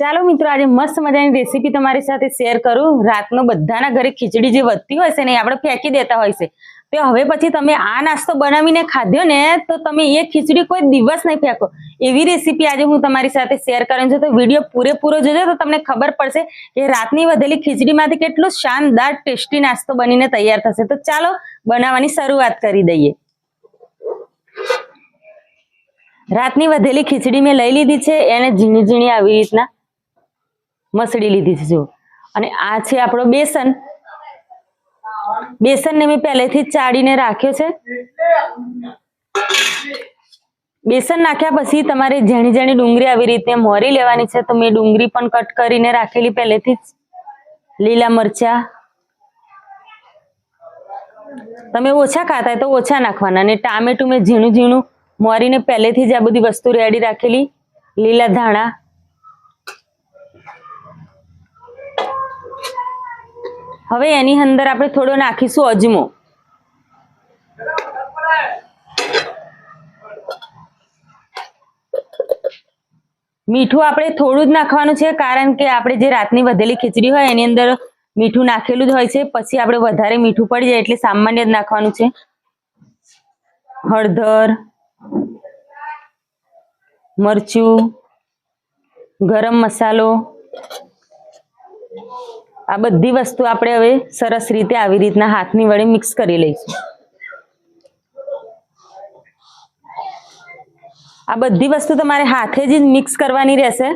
ચાલો મિત્રો, આજે મસ્ત મજાની રેસીપી તમારી સાથે શેર કરું। રાતનો બધાના ઘરે ખીચડી જે વધતી હોય છે ને, આપણે ફેંકી દેતા હોય છે, તો હવે પછી તમે આ નાસ્તો બનાવીને ખાધો ને તો તમે એ ખીચડી કોઈ દિવસ નહીં ફેંકો। એવી રેસીપી આજે હું તમારી સાથે શેર કરવાની છું, તો વિડીયો પૂરેપૂરો જોજો તો તમને ખબર પડશે કે રાતની વધેલી ખીચડીમાંથી કેટલો શાનદાર ટેસ્ટી નાસ્તો બનીને તૈયાર થશે। તો ચાલો બનાવવાની શરૂઆત કરી દઈએ। રાતની વધેલી ખીચડી મેં લઈ લીધી છે, એને ઝીણી ઝીણી આવી રીતના મસળી લીધી છે જો। અને આ છે આપણો બેસન। બેસનને મેં પહેલેથી જ ચાળીને રાખ્યો છે। બેસન નાખ્યા પછી તમારે ઝીણી ઝીણી ડુંગળી આવી રીતે મોરી લેવાની છે, તો મેં ડુંગળી પણ કટ કરીને રાખેલી પહેલેથી જ। લીલા મરચા તમે ઓછા ખાતા હોય તો ઓછા નાખવાના, અને ટામેટું મેં ઝીણું ઝીણું મોરીને પહેલેથી જ આ બધી વસ્તુ રેડી રાખેલી। લીલા ધાણા, હવે એની અંદર આપણે થોડો નાખીશું અજમો। મીઠું આપણે થોડું જ નાખવાનું છે, કારણ કે આપણે જે રાતની વધેલી ખીચડી હોય એની અંદર મીઠું નાખેલું જ હોય છે, પછી આપણે વધારે મીઠું પડી જાય એટલે સામાન્ય જ નાખવાનું છે। હળદર, મરચું, ગરમ મસાલો, આ બધી વસ્તુ આપણે હવે સરસ રીતે આવી રીતના હાથની વડે મિક્સ કરી લઈશું। આ બધી વસ્તુ તમારે હાથે જ મિક્સ કરવાની રહેશે,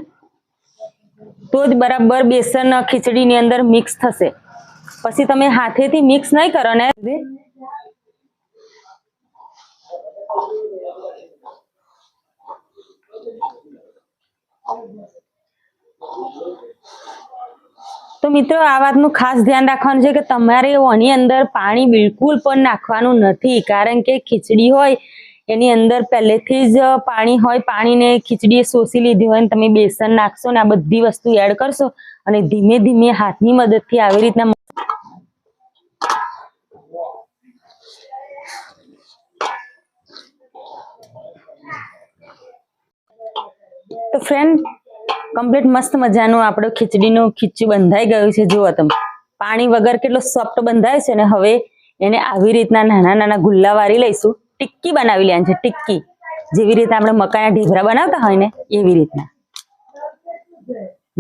તો જ બરાબર બેસન ખીચડીની અંદર મિક્સ થશે। પછી તમે હાથેથી મિક્સ નહીં કરો ને તો મિત્રો આ વાતનું ખાસ ધ્યાન રાખવાનું છે કે તમારે આની અંદર પાણી બિલકુલ પણ નાખવાનું નથી, કારણ કે ખીચડી હોય એની અંદર પહેલેથી જ પાણી હોય, પાણીને ખીચડીએ શોષી લીધી હોય, તમે બેસન નાખશો ને આ બધી વસ્તુ એડ કરશો અને ધીમે ધીમે હાથની મદદથી આવી રીતના તો ફ્રેન્ડ કમ્પ્લીટ મસ્ત મજાનું આપણો ખીચડીનું ખીચું બંધાઈ ગયું છે। જુઓ તમે પાણી વગર કેટલો સોફ્ટ બંધાય છે ને। હવે એને આવી રીતના નાના નાના ગુલ્લા વાળી લઈશું। ટિક્કી બનાવી લેવાની છે, ટિક્કી જેવી રીતે આપણે મકાઈના ઢેબરા બનાવતા હોય ને એવી રીતના।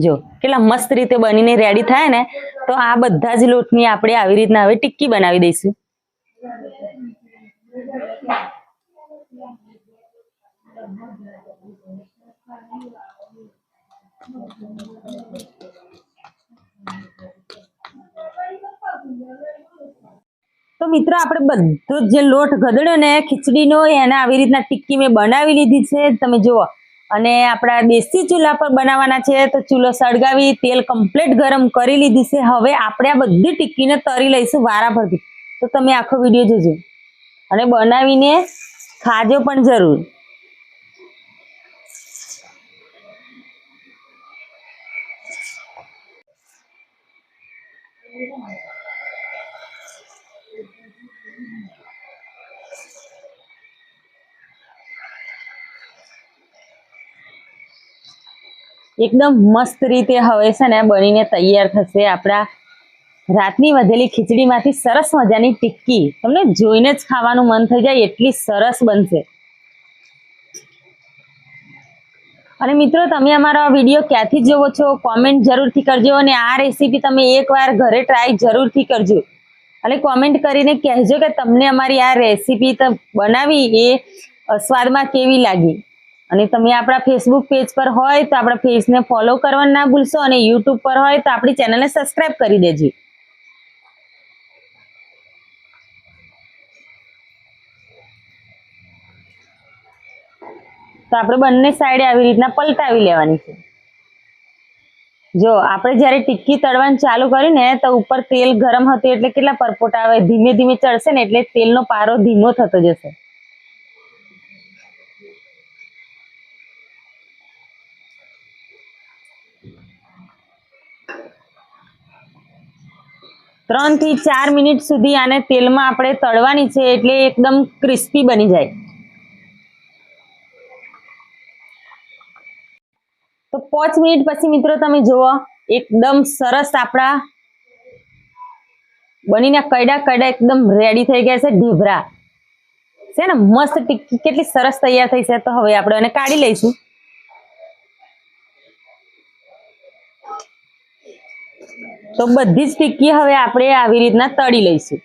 જો કેટલા મસ્ત રીતે બનીને રેડી થાય ને, તો આ બધા જ લોટની આપણે આવી રીતના હવે ટિક્કી બનાવી દઈશું। તો મિત્રો આપણે બધો જે લોટ ગદડ્યો ને ખીચડીનો, એને આવી રીતના ટિક્કી મેં બનાવી લીધી છે, તમે જુઓ। અને આપણા દેશી ચૂલા પર બનાવવાના છે, તો ચૂલો સળગાવી તેલ કમ્પ્લીટ ગરમ કરી લીધી છે। હવે આપણે આ બધી ટિક્કીને તરી લઈશું વારાફરતી, તો તમે આખો વિડીયો જોજો અને બનાવીને ખાજો પણ જરૂર। એકદમ મસ્ત રીતે હવે છે ને બનીને તૈયાર થશે આપણા રાતની વધેલી ખીચડીમાંથી સરસ મજાની ટિક્કી। તમને જોઈને જ ખાવાનું મન થઈ જાય એટલી સરસ બનશે। અને મિત્રો તમે અમારો વિડીયો ક્યાંથી જોવો છો કોમેન્ટ જરૂરથી કરજો, અને આ રેસીપી તમે એકવાર ઘરે ટ્રાય જરૂરથી કરજો અને કોમેન્ટ કરીને કહેજો કે તમને અમારી આ રેસીપી બનાવી એ સ્વાદમાં કેવી લાગી। અને તમે આપણા ફેસબુક પેજ પર હોય તો આપણા પેજને ફોલો કરવાનું ના ભૂલશો, અને યુટ્યુબ પર હોય તો આપણી ચેનલને સબસ્ક્રાઇબ કરી દેજો। તો આપણે બંને સાઈડે આવી રીતના પલટાવી લેવાની છે। જો આપણે જ્યારે ટિક્કી તળવાનું ચાલુ કર્યું ને તો ઉપર તેલ ગરમ હતું એટલે કેટલા પરપોટા આવે, ધીમે ધીમે ચડશે ને એટલે તેલનો પારો ધીમો થતો જશે। ત્રણ થી 4 મિનિટ સુધી આને તેલમાં આપણે તળવાની છે, એટલે એકદમ ક્રિસ્પી બની જાય। તો 5 મિનિટ પછી મિત્રો તમે જુઓ એકદમ સરસ આપણા બનીને કડા કડા એકદમ રેડી થઈ ગયા છે ઢેબરા છે ને મસ્ત ટિક્કી કેટલી સરસ તૈયાર થઈ છે. તો હવે આપણે એને કાઢી લઈશું. તો બધી જ ટિક્કી હવે આપણે આવી રીતના તળી લઈશું.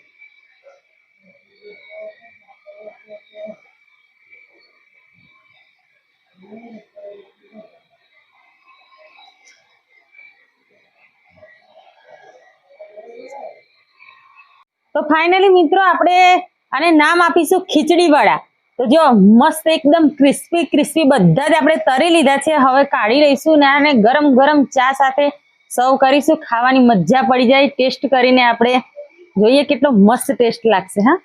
તો ફાઇનલી મિત્રો આપણે આને નામ આપીશું ખીચડી વડા. તો જો મસ્ત એકદમ ક્રિસ્પી ક્રિસ્પી બધા જ આપણે તરી લીધા છે. હવે કાઢી લઈશું ને આને ગરમ ગરમ ચા સાથે સર્વ કરીશું. ખાવાની મજા પડી જાય. ટેસ્ટ કરીને આપણે જોઈએ કેટલો મસ્ત ટેસ્ટ લાગશે. હા,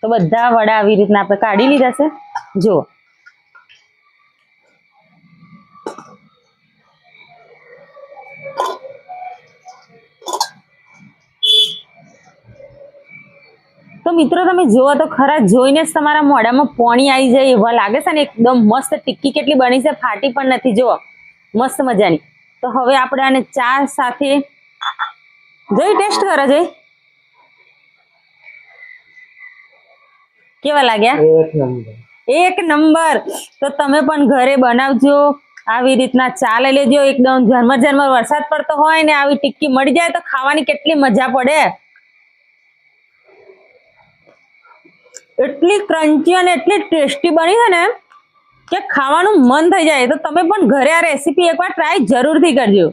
તો બધા વડા આવી રીતના આપણે કાઢી લીધા છે. જુઓ તો મિત્રો તમે જુઓ તો ખરા, જોઈને જ તમારા મોઢામાં પાણી આવી જાય એવા લાગે છે ને. એકદમ મસ્ત ટિક્કી કેટલી બની છે, ફાટી પણ નથી. જુઓ મસ્ત મજાની. તો હવે આપણે આને ચા સાથે જોઈ ટેસ્ટ કરો. જોઈ કેવા લાગ્યા? એક નંબર. તો તમે પણ ઘરે બનાવજો. આવી રીતના ચા લઈ લેજો. એકદમ ઝરમર ઝરમર વરસાદ પડતો હોય ને આવી ટિક્કી મળી જાય તો ખાવાની કેટલી મજા પડે. એટલી ક્રન્ચી અને એટલી ટેસ્ટી બની છે ને કે ખાવાનું મન થઈ જાય. તો તમે પણ ઘરે આ રેસીપી એકવાર ટ્રાય જરૂરથી કરજો.